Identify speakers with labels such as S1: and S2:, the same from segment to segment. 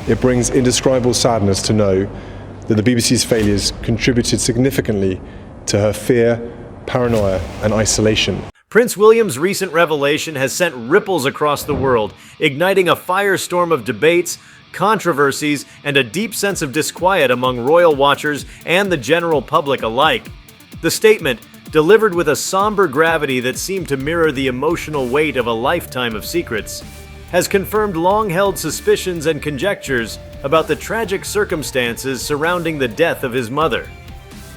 S1: it brings indescribable sadness to know that the BBC's failures contributed significantly to her fear, paranoia, and isolation.
S2: Prince William's recent revelation has sent ripples across the world, igniting a firestorm of debates, controversies, and a deep sense of disquiet among royal watchers and the general public alike. The statement, delivered with a somber gravity that seemed to mirror the emotional weight of a lifetime of secrets, has confirmed long-held suspicions and conjectures about the tragic circumstances surrounding the death of his mother.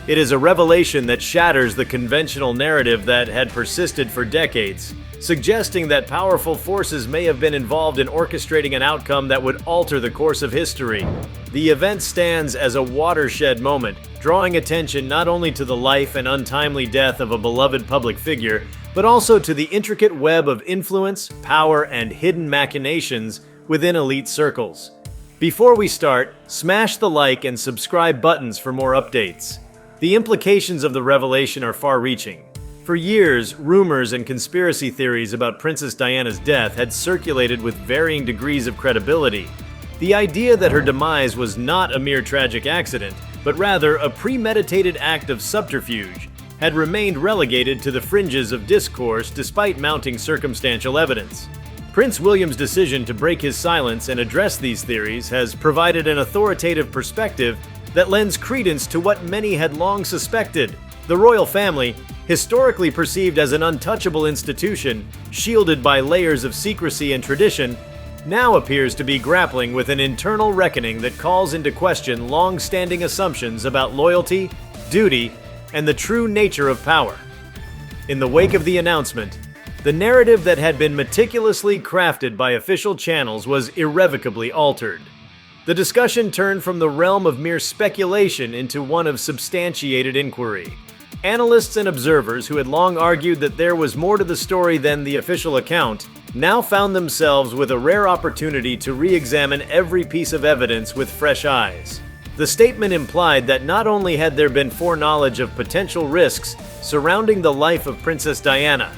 S2: It is a revelation that shatters the conventional narrative that had persisted for decades, suggesting that powerful forces may have been involved in orchestrating an outcome that would alter the course of history. The event stands as a watershed moment, drawing attention not only to the life and untimely death of a beloved public figure, but also to the intricate web of influence, power, and hidden machinations within elite circles. Before we start, smash the like and subscribe buttons for more updates. The implications of the revelation are far-reaching. For years, rumors and conspiracy theories about Princess Diana's death had circulated with varying degrees of credibility. The idea that her demise was not a mere tragic accident, but rather a premeditated act of subterfuge, had remained relegated to the fringes of discourse despite mounting circumstantial evidence. Prince William's decision to break his silence and address these theories has provided an authoritative perspective that lends credence to what many had long suspected. The royal family, historically perceived as an untouchable institution, shielded by layers of secrecy and tradition, now appears to be grappling with an internal reckoning that calls into question long-standing assumptions about loyalty, duty, and the true nature of power. In the wake of the announcement, the narrative that had been meticulously crafted by official channels was irrevocably altered. The discussion turned from the realm of mere speculation into one of substantiated inquiry. Analysts and observers who had long argued that there was more to the story than the official account now found themselves with a rare opportunity to re-examine every piece of evidence with fresh eyes. The statement implied that not only had there been foreknowledge of potential risks surrounding the life of Princess Diana,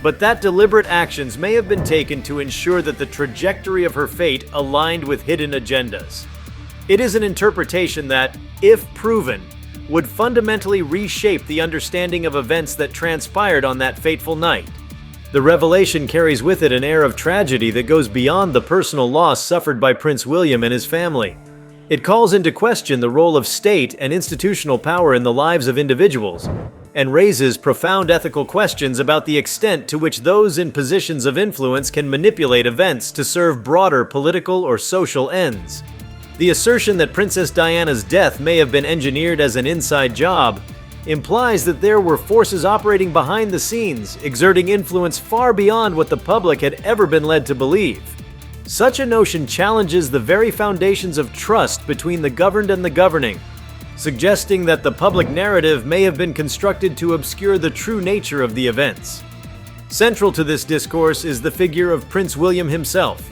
S2: but that deliberate actions may have been taken to ensure that the trajectory of her fate aligned with hidden agendas. It is an interpretation that, if proven, would fundamentally reshape the understanding of events that transpired on that fateful night. The revelation carries with it an air of tragedy that goes beyond the personal loss suffered by Prince William and his family. It calls into question the role of state and institutional power in the lives of individuals, and raises profound ethical questions about the extent to which those in positions of influence can manipulate events to serve broader political or social ends. The assertion that Princess Diana's death may have been engineered as an inside job implies that there were forces operating behind the scenes, exerting influence far beyond what the public had ever been led to believe. Such a notion challenges the very foundations of trust between the governed and the governing, suggesting that the public narrative may have been constructed to obscure the true nature of the events. Central to this discourse is the figure of Prince William himself.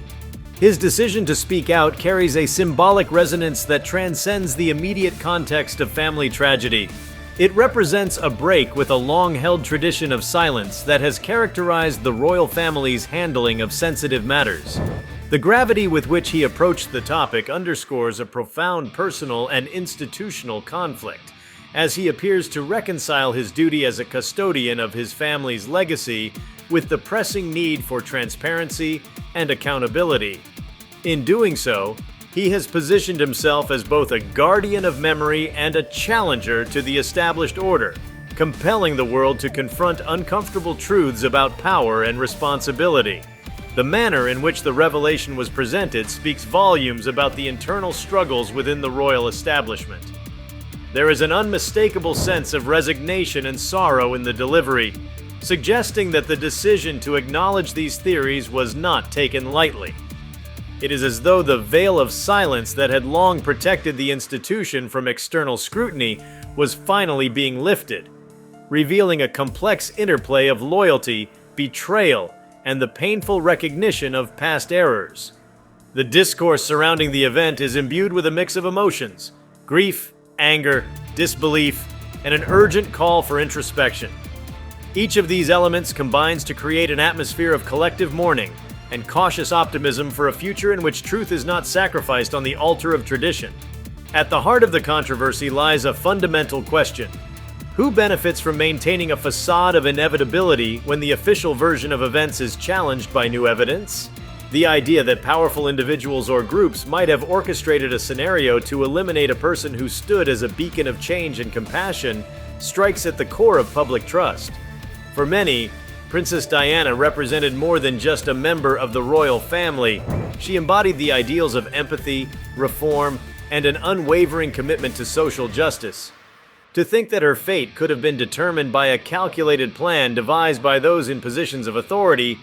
S2: His decision to speak out carries a symbolic resonance that transcends the immediate context of family tragedy. It represents a break with a long-held tradition of silence that has characterized the royal family's handling of sensitive matters. The gravity with which he approached the topic underscores a profound personal and institutional conflict, as he appears to reconcile his duty as a custodian of his family's legacy with the pressing need for transparency and accountability. In doing so, he has positioned himself as both a guardian of memory and a challenger to the established order, compelling the world to confront uncomfortable truths about power and responsibility. The manner in which the revelation was presented speaks volumes about the internal struggles within the royal establishment. There is an unmistakable sense of resignation and sorrow in the delivery, suggesting that the decision to acknowledge these theories was not taken lightly. It is as though the veil of silence that had long protected the institution from external scrutiny was finally being lifted, revealing a complex interplay of loyalty, betrayal, and the painful recognition of past errors. The discourse surrounding the event is imbued with a mix of emotions: grief, anger, disbelief, and an urgent call for introspection. Each of these elements combines to create an atmosphere of collective mourning, and cautious optimism for a future in which truth is not sacrificed on the altar of tradition. At the heart of the controversy lies a fundamental question. Who benefits from maintaining a facade of inevitability when the official version of events is challenged by new evidence? The idea that powerful individuals or groups might have orchestrated a scenario to eliminate a person who stood as a beacon of change and compassion strikes at the core of public trust. For many, Princess Diana represented more than just a member of the royal family. She embodied the ideals of empathy, reform, and an unwavering commitment to social justice. To think that her fate could have been determined by a calculated plan devised by those in positions of authority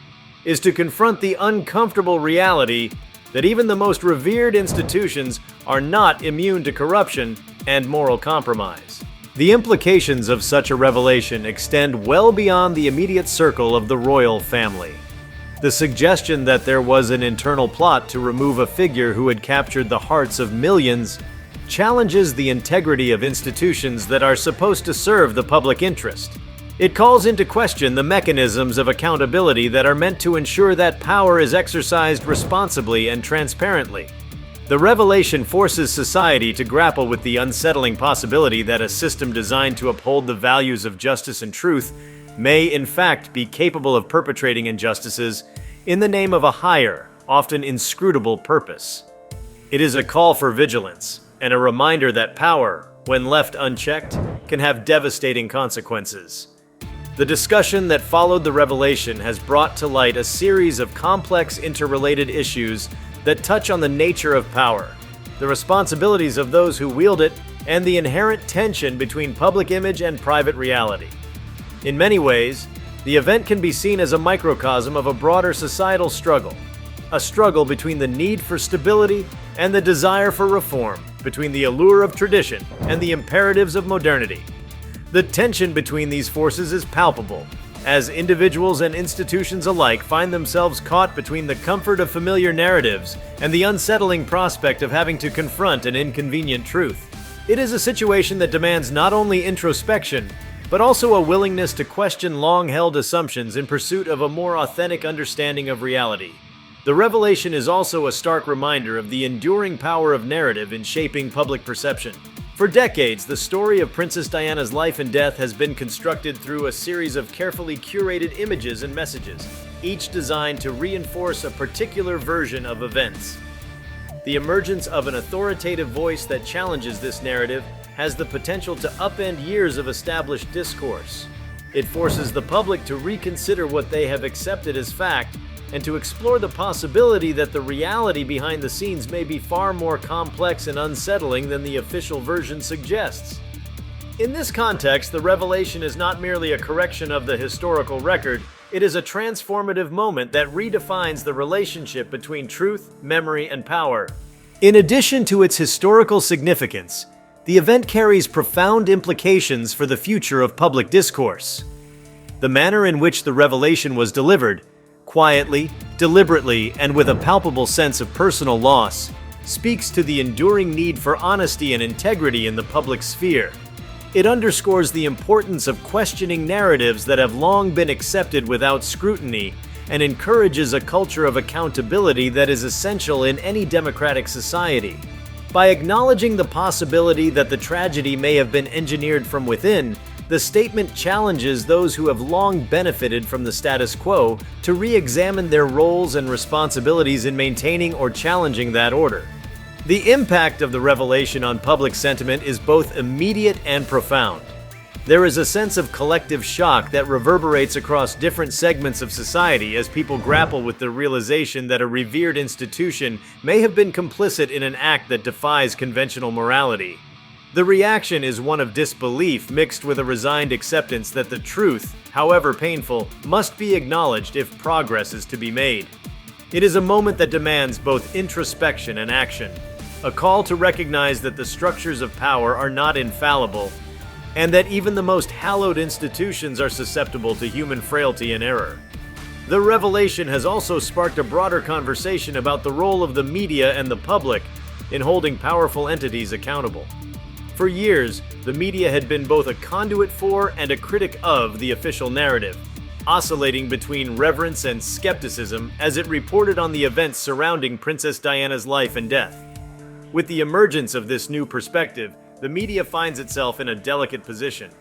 S2: is to confront the uncomfortable reality that even the most revered institutions are not immune to corruption and moral compromise. The implications of such a revelation extend well beyond the immediate circle of the royal family. The suggestion that there was an internal plot to remove a figure who had captured the hearts of millions challenges the integrity of institutions that are supposed to serve the public interest. It calls into question the mechanisms of accountability that are meant to ensure that power is exercised responsibly and transparently. The revelation forces society to grapple with the unsettling possibility that a system designed to uphold the values of justice and truth may, in fact, be capable of perpetrating injustices in the name of a higher, often inscrutable purpose. It is a call for vigilance and a reminder that power, when left unchecked, can have devastating consequences. The discussion that followed the revelation has brought to light a series of complex interrelated issues that touch on the nature of power, the responsibilities of those who wield it, and the inherent tension between public image and private reality. In many ways, the event can be seen as a microcosm of a broader societal struggle, a struggle between the need for stability and the desire for reform, between the allure of tradition and the imperatives of modernity. The tension between these forces is palpable, as individuals and institutions alike find themselves caught between the comfort of familiar narratives and the unsettling prospect of having to confront an inconvenient truth. It is a situation that demands not only introspection, but also a willingness to question long-held assumptions in pursuit of a more authentic understanding of reality. The revelation is also a stark reminder of the enduring power of narrative in shaping public perception. For decades, the story of Princess Diana's life and death has been constructed through a series of carefully curated images and messages, each designed to reinforce a particular version of events. The emergence of an authoritative voice that challenges this narrative has the potential to upend years of established discourse. It forces the public to reconsider what they have accepted as fact and to explore the possibility that the reality behind the scenes may be far more complex and unsettling than the official version suggests. In this context, the revelation is not merely a correction of the historical record, it is a transformative moment that redefines the relationship between truth, memory, and power. In addition to its historical significance, the event carries profound implications for the future of public discourse. The manner in which the revelation was delivered, quietly, deliberately, and with a palpable sense of personal loss, speaks to the enduring need for honesty and integrity in the public sphere. It underscores the importance of questioning narratives that have long been accepted without scrutiny and encourages a culture of accountability that is essential in any democratic society. By acknowledging the possibility that the tragedy may have been engineered from within, the statement challenges those who have long benefited from the status quo to re-examine their roles and responsibilities in maintaining or challenging that order. The impact of the revelation on public sentiment is both immediate and profound. There is a sense of collective shock that reverberates across different segments of society as people grapple with the realization that a revered institution may have been complicit in an act that defies conventional morality. The reaction is one of disbelief mixed with a resigned acceptance that the truth, however painful, must be acknowledged if progress is to be made. It is a moment that demands both introspection and action, a call to recognize that the structures of power are not infallible, and that even the most hallowed institutions are susceptible to human frailty and error. The revelation has also sparked a broader conversation about the role of the media and the public in holding powerful entities accountable. For years, the media had been both a conduit for and a critic of the official narrative. oscillating between reverence and skepticism as it reported on the events surrounding Princess Diana's life and death. With the emergence of this new perspective, the media finds itself in a delicate position.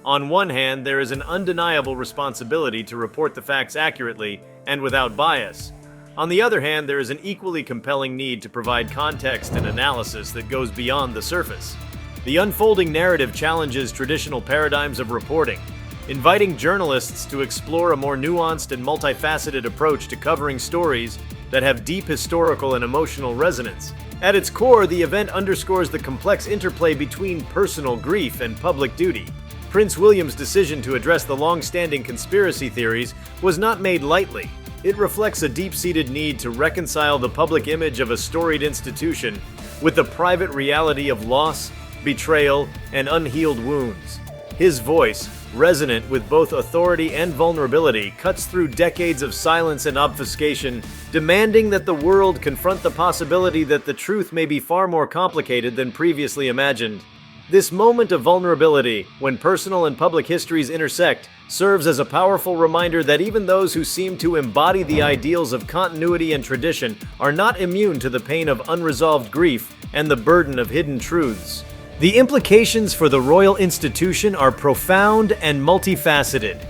S2: On one hand, there is an undeniable responsibility to report the facts accurately and without bias. On the other hand, there is an equally compelling need to provide context and analysis that goes beyond the surface. The unfolding narrative challenges traditional paradigms of reporting, inviting journalists to explore a more nuanced and multifaceted approach to covering stories that have deep historical and emotional resonance. At its core, the event underscores the complex interplay between personal grief and public duty. Prince William's decision to address the long-standing conspiracy theories was not made lightly. It reflects a deep-seated need to reconcile the public image of a storied institution with the private reality of loss, betrayal, and unhealed wounds. His voice, resonant with both authority and vulnerability, cuts through decades of silence and obfuscation, demanding that the world confront the possibility that the truth may be far more complicated than previously imagined. This moment of vulnerability, when personal and public histories intersect, serves as a powerful reminder that even those who seem to embody the ideals of continuity and tradition are not immune to the pain of unresolved grief and the burden of hidden truths. The implications for the royal institution are profound and multifaceted.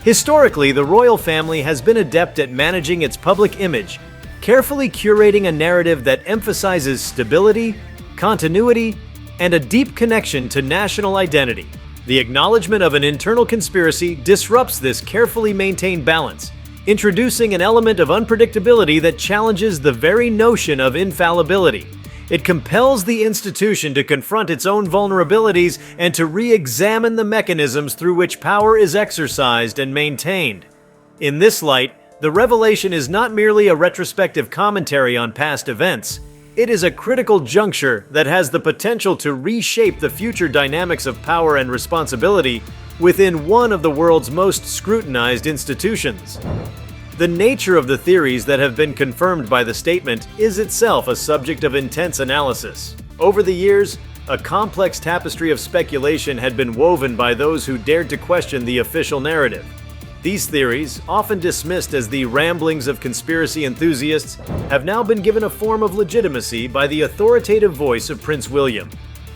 S2: Historically, the royal family has been adept at managing its public image, carefully curating a narrative that emphasizes stability, continuity, and a deep connection to national identity. The acknowledgement of an internal conspiracy disrupts this carefully maintained balance, introducing an element of unpredictability that challenges the very notion of infallibility. It compels the institution to confront its own vulnerabilities and to re-examine the mechanisms through which power is exercised and maintained. In this light, the revelation is not merely a retrospective commentary on past events. It is a critical juncture that has the potential to reshape the future dynamics of power and responsibility within one of the world's most scrutinized institutions. The nature of the theories that have been confirmed by the statement is itself a subject of intense analysis. Over the years, a complex tapestry of speculation had been woven by those who dared to question the official narrative. These theories, often dismissed as the ramblings of conspiracy enthusiasts, have now been given a form of legitimacy by the authoritative voice of Prince William.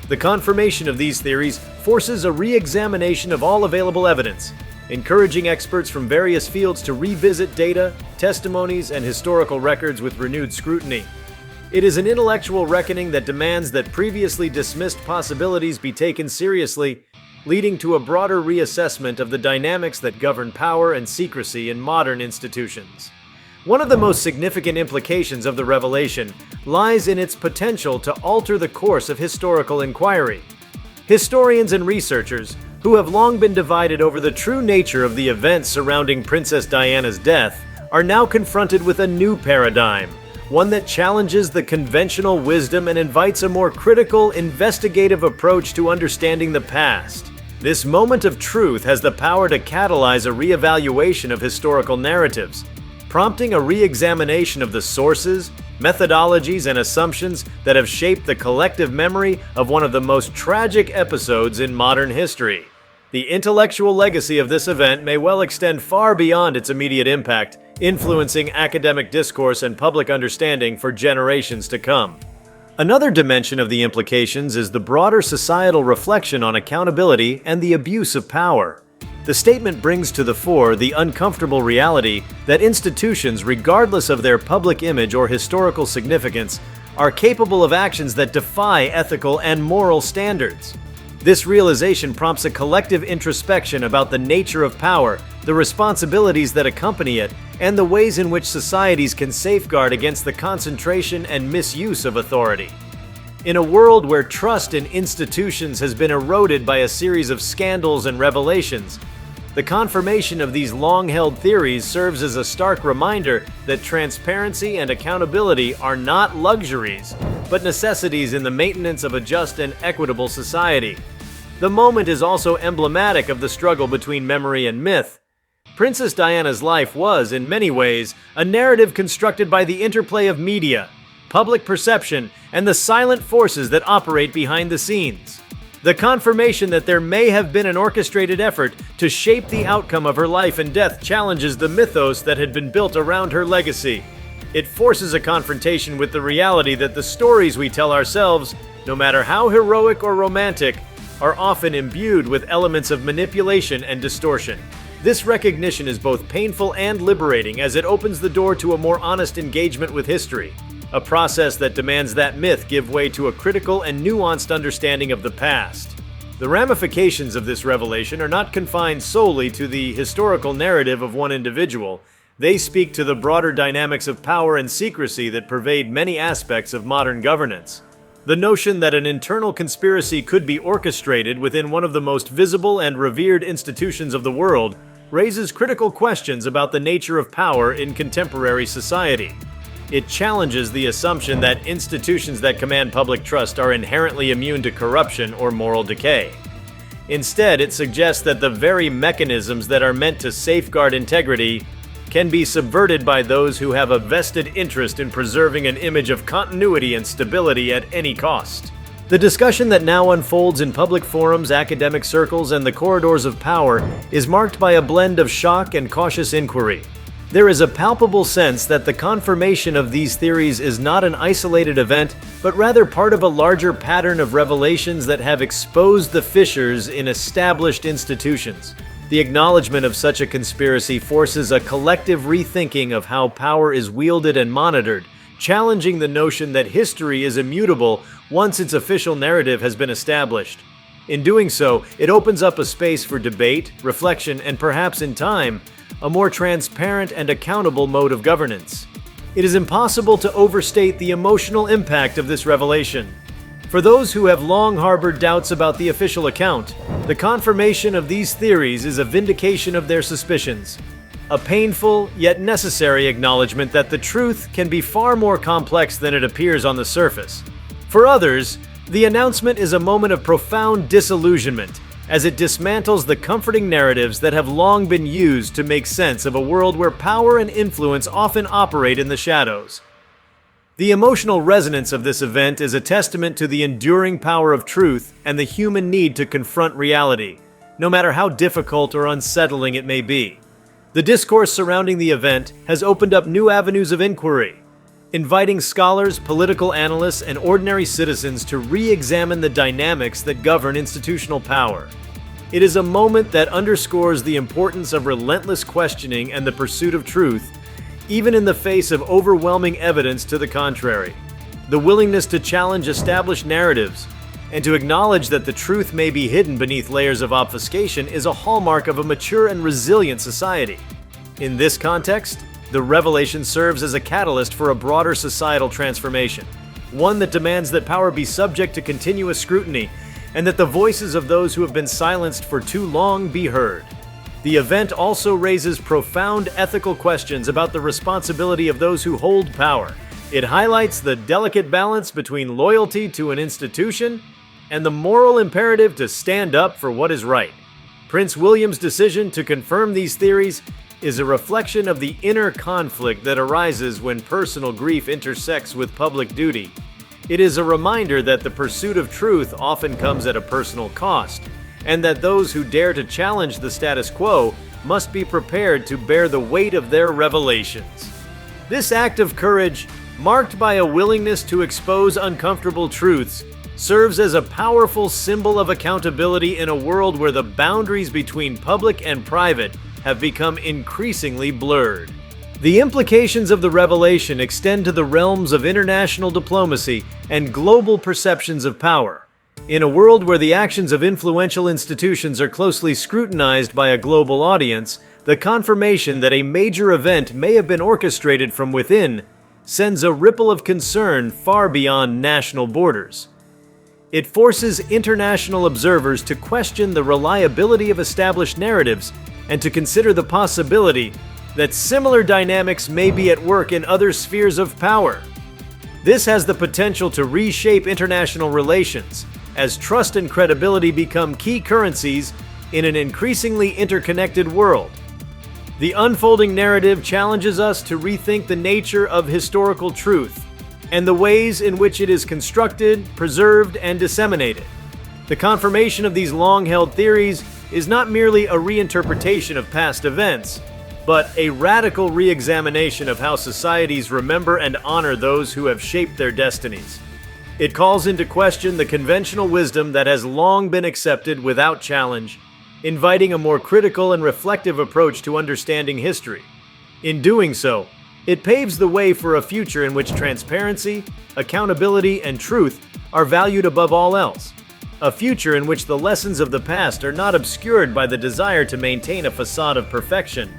S2: The confirmation of these theories forces a re-examination of all available evidence, encouraging experts from various fields to revisit data, testimonies, and historical records with renewed scrutiny. It is an intellectual reckoning that demands that previously dismissed possibilities be taken seriously, leading to a broader reassessment of the dynamics that govern power and secrecy in modern institutions. One of the most significant implications of the revelation lies in its potential to alter the course of historical inquiry. Historians and researchers, who have long been divided over the true nature of the events surrounding Princess Diana's death, are now confronted with a new paradigm, one that challenges the conventional wisdom and invites a more critical, investigative approach to understanding the past. This moment of truth has the power to catalyze a re-evaluation of historical narratives, prompting a re-examination of the sources, methodologies, and assumptions that have shaped the collective memory of one of the most tragic episodes in modern history. The intellectual legacy of this event may well extend far beyond its immediate impact, influencing academic discourse and public understanding for generations to come. Another dimension of the implications is the broader societal reflection on accountability and the abuse of power. The statement brings to the fore the uncomfortable reality that institutions, regardless of their public image or historical significance, are capable of actions that defy ethical and moral standards. This realization prompts a collective introspection about the nature of power, the responsibilities that accompany it, and the ways in which societies can safeguard against the concentration and misuse of authority. In a world where trust in institutions has been eroded by a series of scandals and revelations, the confirmation of these long-held theories serves as a stark reminder that transparency and accountability are not luxuries, but necessities in the maintenance of a just and equitable society. The moment is also emblematic of the struggle between memory and myth. Princess Diana's life was, in many ways, a narrative constructed by the interplay of media, public perception, and the silent forces that operate behind the scenes. The confirmation that there may have been an orchestrated effort to shape the outcome of her life and death challenges the mythos that had been built around her legacy. It forces a confrontation with the reality that the stories we tell ourselves, no matter how heroic or romantic, are often imbued with elements of manipulation and distortion. This recognition is both painful and liberating as it opens the door to a more honest engagement with history, a process that demands that myth give way to a critical and nuanced understanding of the past. The ramifications of this revelation are not confined solely to the historical narrative of one individual. They speak to the broader dynamics of power and secrecy that pervade many aspects of modern governance. The notion that an internal conspiracy could be orchestrated within one of the most visible and revered institutions of the world raises critical questions about the nature of power in contemporary society. It challenges the assumption that institutions that command public trust are inherently immune to corruption or moral decay. Instead, it suggests that the very mechanisms that are meant to safeguard integrity can be subverted by those who have a vested interest in preserving an image of continuity and stability at any cost. The discussion that now unfolds in public forums, academic circles, and the corridors of power is marked by a blend of shock and cautious inquiry. There is a palpable sense that the confirmation of these theories is not an isolated event, but rather part of a larger pattern of revelations that have exposed the fissures in established institutions. The acknowledgement of such a conspiracy forces a collective rethinking of how power is wielded and monitored, challenging the notion that history is immutable once its official narrative has been established. In doing so, it opens up a space for debate, reflection, and perhaps in time, a more transparent and accountable mode of governance. It is impossible to overstate the emotional impact of this revelation. For those who have long harbored doubts about the official account, the confirmation of these theories is a vindication of their suspicions, a painful yet necessary acknowledgement that the truth can be far more complex than it appears on the surface. For others, the announcement is a moment of profound disillusionment, as it dismantles the comforting narratives that have long been used to make sense of a world where power and influence often operate in the shadows. The emotional resonance of this event is a testament to the enduring power of truth and the human need to confront reality, no matter how difficult or unsettling it may be. The discourse surrounding the event has opened up new avenues of inquiry, inviting scholars, political analysts, and ordinary citizens to re-examine the dynamics that govern institutional power. It is a moment that underscores the importance of relentless questioning and the pursuit of truth, even in the face of overwhelming evidence to the contrary. The willingness to challenge established narratives and to acknowledge that the truth may be hidden beneath layers of obfuscation is a hallmark of a mature and resilient society. In this context, the revelation serves as a catalyst for a broader societal transformation, one that demands that power be subject to continuous scrutiny and that the voices of those who have been silenced for too long be heard. The event also raises profound ethical questions about the responsibility of those who hold power. It highlights the delicate balance between loyalty to an institution and the moral imperative to stand up for what is right. Prince William's decision to confirm these theories is a reflection of the inner conflict that arises when personal grief intersects with public duty. It is a reminder that the pursuit of truth often comes at a personal cost, and that those who dare to challenge the status quo must be prepared to bear the weight of their revelations. This act of courage, marked by a willingness to expose uncomfortable truths, serves as a powerful symbol of accountability in a world where the boundaries between public and private have become increasingly blurred. The implications of the revelation extend to the realms of international diplomacy and global perceptions of power. In a world where the actions of influential institutions are closely scrutinized by a global audience, the confirmation that a major event may have been orchestrated from within sends a ripple of concern far beyond national borders. It forces international observers to question the reliability of established narratives and to consider the possibility that similar dynamics may be at work in other spheres of power. This has the potential to reshape international relations, as trust and credibility become key currencies in an increasingly interconnected world. The unfolding narrative challenges us to rethink the nature of historical truth and the ways in which it is constructed, preserved, and disseminated. The The confirmation of these long-held theories is not merely a reinterpretation of past events, but a radical re-examination of how societies remember and honor those who have shaped their destinies. It calls into question the conventional wisdom that has long been accepted without challenge, inviting a more critical and reflective approach to understanding history. In doing so, it paves the way for a future in which transparency, accountability, and truth are valued above all else. A future in which the lessons of the past are not obscured by the desire to maintain a facade of perfection.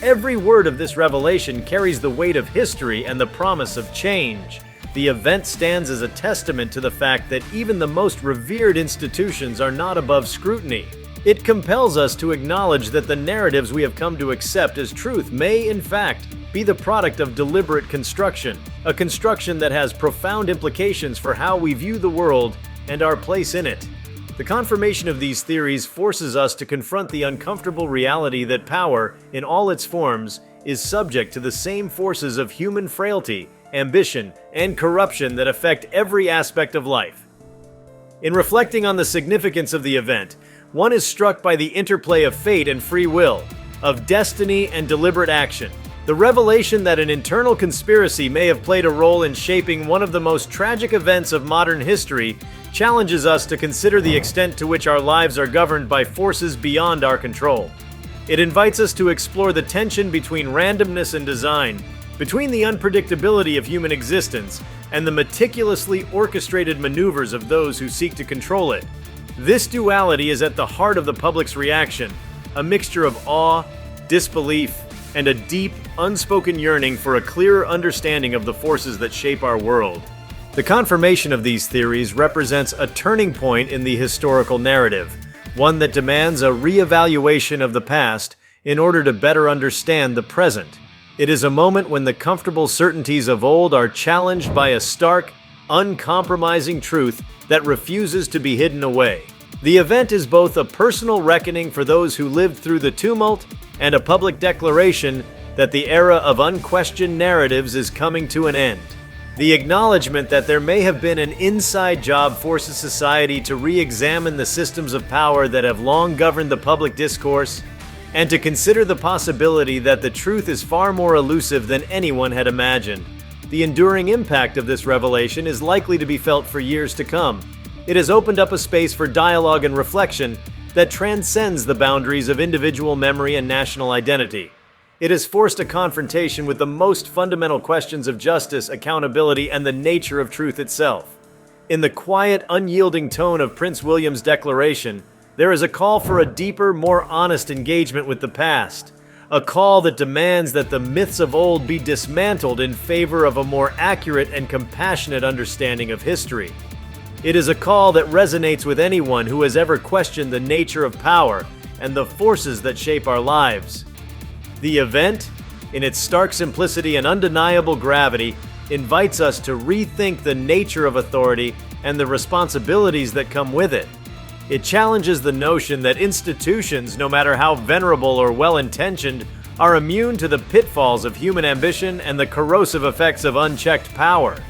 S2: Every word of this revelation carries the weight of history and the promise of change. The event stands as a testament to the fact that even the most revered institutions are not above scrutiny. It compels us to acknowledge that the narratives we have come to accept as truth may, in fact, be the product of deliberate construction, a construction that has profound implications for how we view the world and our place in it. The confirmation of these theories forces us to confront the uncomfortable reality that power, in all its forms, is subject to the same forces of human frailty, ambition, and corruption that affect every aspect of life. In reflecting on the significance of the event, one is struck by the interplay of fate and free will, of destiny and deliberate action. The revelation that an internal conspiracy may have played a role in shaping one of the most tragic events of modern history challenges us to consider the extent to which our lives are governed by forces beyond our control. It invites us to explore the tension between randomness and design, between the unpredictability of human existence and the meticulously orchestrated maneuvers of those who seek to control it. This duality is at the heart of the public's reaction, a mixture of awe, disbelief, and a deep, unspoken yearning for a clearer understanding of the forces that shape our world. The confirmation of these theories represents a turning point in the historical narrative, one that demands a re-evaluation of the past in order to better understand the present. It is a moment when the comfortable certainties of old are challenged by a stark, uncompromising truth that refuses to be hidden away. The event is both a personal reckoning for those who lived through the tumult and a public declaration that the era of unquestioned narratives is coming to an end. The acknowledgement that there may have been an inside job forces society to re-examine the systems of power that have long governed the public discourse, and to consider the possibility that the truth is far more elusive than anyone had imagined. The enduring impact of this revelation is likely to be felt for years to come. It has opened up a space for dialogue and reflection that transcends the boundaries of individual memory and national identity. It has forced a confrontation with the most fundamental questions of justice, accountability, and the nature of truth itself. In the quiet, unyielding tone of Prince William's declaration, there is a call for a deeper, more honest engagement with the past, a call that demands that the myths of old be dismantled in favor of a more accurate and compassionate understanding of history. It is a call that resonates with anyone who has ever questioned the nature of power and the forces that shape our lives. The event, in its stark simplicity and undeniable gravity, invites us to rethink the nature of authority and the responsibilities that come with it. It challenges the notion that institutions, no matter how venerable or well-intentioned, are immune to the pitfalls of human ambition and the corrosive effects of unchecked power.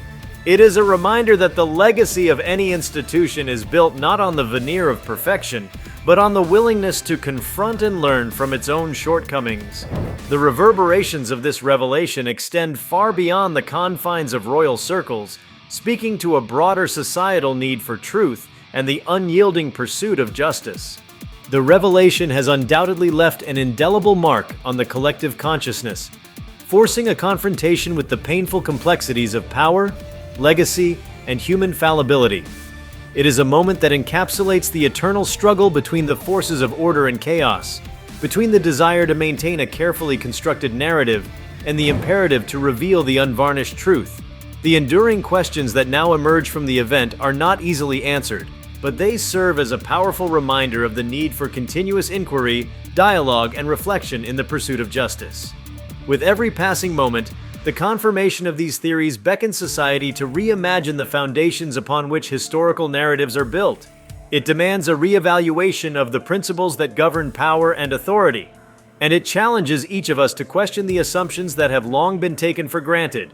S2: It is a reminder that the legacy of any institution is built not on the veneer of perfection, but on the willingness to confront and learn from its own shortcomings. The reverberations of this revelation extend far beyond the confines of royal circles, speaking to a broader societal need for truth and the unyielding pursuit of justice. The revelation has undoubtedly left an indelible mark on the collective consciousness, forcing a confrontation with the painful complexities of power, legacy, and human fallibility. It is a moment that encapsulates the eternal struggle between the forces of order and chaos, between the desire to maintain a carefully constructed narrative and the imperative to reveal the unvarnished truth. The enduring questions that now emerge from the event are not easily answered, but they serve as a powerful reminder of the need for continuous inquiry, dialogue, and reflection in the pursuit of justice. With every passing moment, the confirmation of these theories beckons society to reimagine the foundations upon which historical narratives are built. It demands a reevaluation of the principles that govern power and authority, and it challenges each of us to question the assumptions that have long been taken for granted.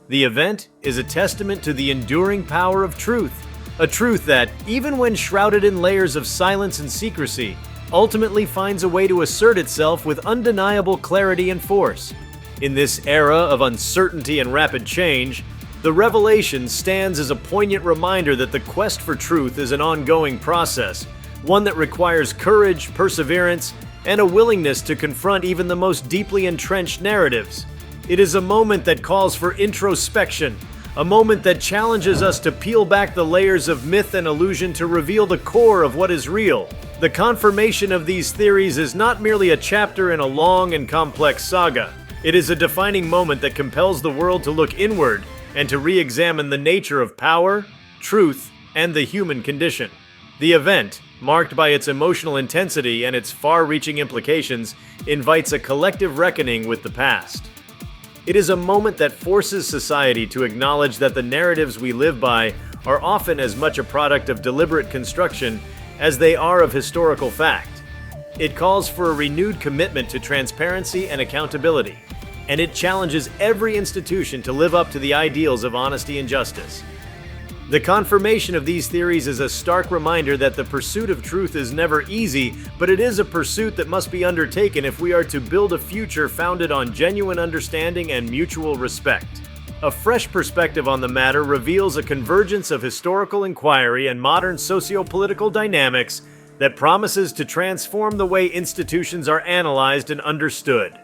S2: The event is a testament to the enduring power of truth, A truth that, even when shrouded in layers of silence and secrecy, ultimately finds a way to assert itself with undeniable clarity and force. In this era of uncertainty and rapid change, the revelation stands as a poignant reminder that the quest for truth is an ongoing process, one that requires courage, perseverance, and a willingness to confront even the most deeply entrenched narratives. It is a moment that calls for introspection, a moment that challenges us to peel back the layers of myth and illusion to reveal the core of what is real. The confirmation of these theories is not merely a chapter in a long and complex saga. It is a defining moment that compels the world to look inward and to re-examine the nature of power, truth, and the human condition. The event, marked by its emotional intensity and its far-reaching implications, invites a collective reckoning with the past. It is a moment that forces society to acknowledge that the narratives we live by are often as much a product of deliberate construction as they are of historical fact. It calls for a renewed commitment to transparency and accountability, and it challenges every institution to live up to the ideals of honesty and justice. The confirmation of these theories is a stark reminder that the pursuit of truth is never easy, but it is a pursuit that must be undertaken if we are to build a future founded on genuine understanding and mutual respect. A fresh perspective on the matter reveals a convergence of historical inquiry and modern socio-political dynamics that promises to transform the way institutions are analyzed and understood.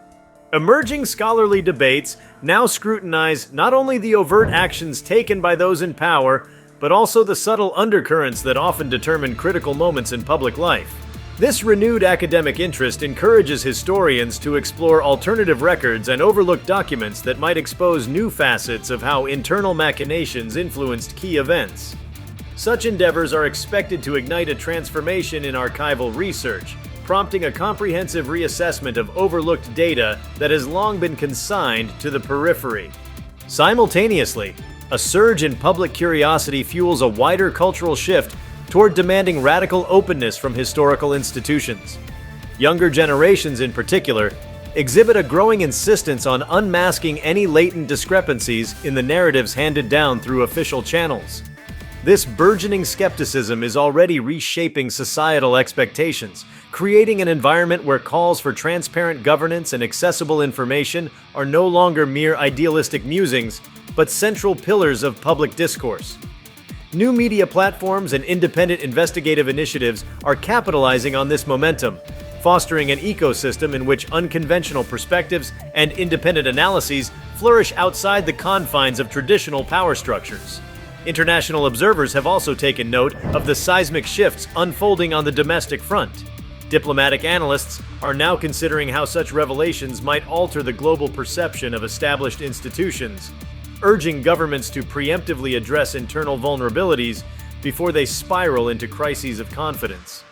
S2: Emerging scholarly debates now scrutinize not only the overt actions taken by those in power, but also the subtle undercurrents that often determine critical moments in public life. This renewed academic interest encourages historians to explore alternative records and overlooked documents that might expose new facets of how internal machinations influenced key events. Such endeavors are expected to ignite a transformation in archival research, prompting a comprehensive reassessment of overlooked data that has long been consigned to the periphery. Simultaneously, a surge in public curiosity fuels a wider cultural shift toward demanding radical openness from historical institutions. Younger generations, in particular, exhibit a growing insistence on unmasking any latent discrepancies in the narratives handed down through official channels. This burgeoning skepticism is already reshaping societal expectations, creating an environment where calls for transparent governance and accessible information are no longer mere idealistic musings, but central pillars of public discourse. New media platforms and independent investigative initiatives are capitalizing on this momentum, fostering an ecosystem in which unconventional perspectives and independent analyses flourish outside the confines of traditional power structures. International observers have also taken note of the seismic shifts unfolding on the domestic front. Diplomatic analysts are now considering how such revelations might alter the global perception of established institutions, urging governments to preemptively address internal vulnerabilities before they spiral into crises of confidence.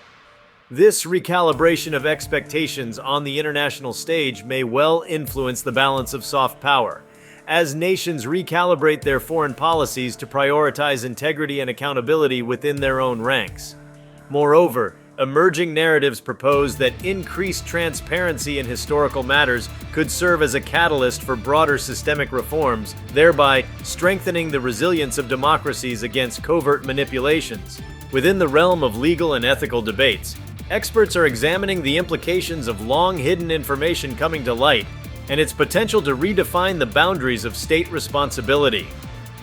S2: This recalibration of expectations on the international stage may well influence the balance of soft power, as nations recalibrate their foreign policies to prioritize integrity and accountability within their own ranks. Moreover, emerging narratives propose that increased transparency in historical matters could serve as a catalyst for broader systemic reforms, thereby strengthening the resilience of democracies against covert manipulations. Within the realm of legal and ethical debates, experts are examining the implications of long-hidden information coming to light and its potential to redefine the boundaries of state responsibility.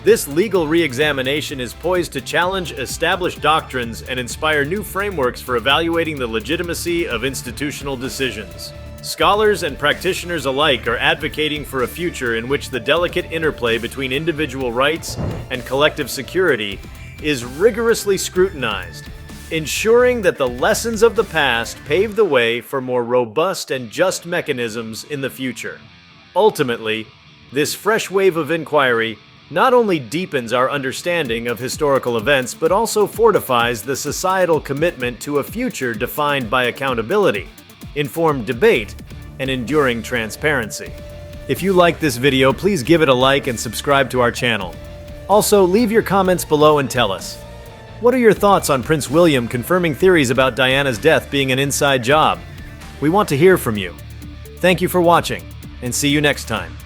S2: This legal re-examination is poised to challenge established doctrines and inspire new frameworks for evaluating the legitimacy of institutional decisions. Scholars and practitioners alike are advocating for a future in which the delicate interplay between individual rights and collective security is rigorously scrutinized, ensuring that the lessons of the past pave the way for more robust and just mechanisms in the future. Ultimately, this fresh wave of inquiry not only deepens our understanding of historical events, but also fortifies the societal commitment to a future defined by accountability, informed debate, and enduring transparency. If you liked this video, please give it a like and subscribe to our channel. Also, leave your comments below and tell us, what are your thoughts on Prince William confirming theories about Diana's death being an inside job? We want to hear from you. Thank you for watching, and see you next time.